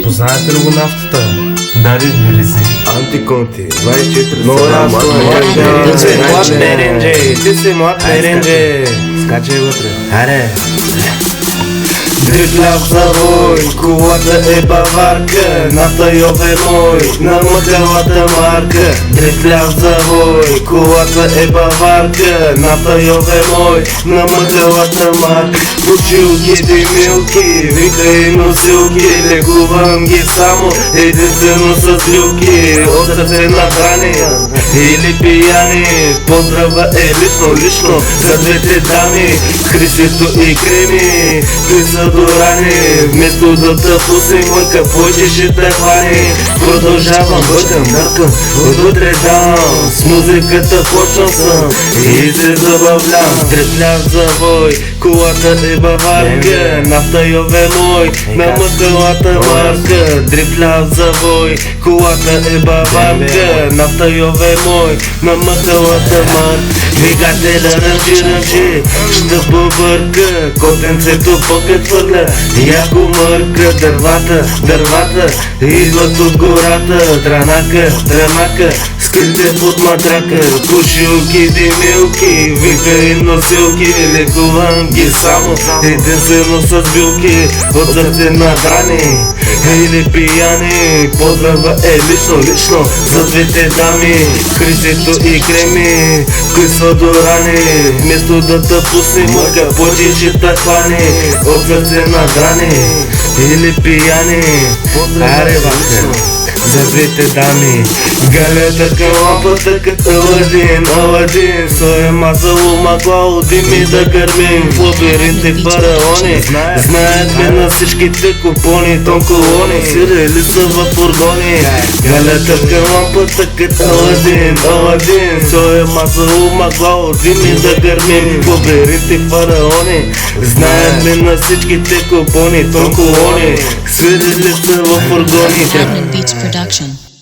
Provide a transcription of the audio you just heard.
Познавате ли го нафтата? Дари миризи. Антиконти, 24 Но аз ти си млад меренже. меренже, ти си млад меренже. Скачай вътре. Аре. Дрипляв завой, колата е баварка, Натайов е мой, на мъкалата марка. Дрипляв завой, колата е баварка, Натайов е мой, на мъкалата марка. Бутилките милки, вика и носилки, лекувам ги само единствено с люки. От сърце надрани или пияни, поздрава е лично за двете дами, Христито и Креми, са дорани. Вместо да те пусим мъка, повече ще те хвани. Продължавам, бъркам, отутре дам. С музиката почнал съм и се забавлям. Дрепляв завой, колата е баварка, Нафтайов е мой, на мъкалата марка. Дрепляв завой, колата е баварка, Нафтайов е мой, на мъкалата марка. Двигателя ръмжи, ще побърка, котенцето покът хвърля, яко мърка. Дървата идват от гората, дранака, скрите под матрака. Пушилки, димилки, вика и носилки, лекувам ги само единствено с билки. От сърце надрани или пияни, поздрава е лично за двете дами, Христито и Креми, кои са дорани. Вместо да те пусне мъка, повече ще те хвани. От сърце надрани или пияни, аре ваха за двете дами. Галета към лампата като Аладин, Соя мазало магло, дими да гърмим в лабиринти фараони. Знаят ли на всичките купони, тонколони, сирели са в фургони. Галета към лампата като Аладин, Соя мазало магло, дими да гърмим в лабиринти фараони. Знаят ли на всичките купони, тонколони, сирели са в фургони. Admin Beats Production.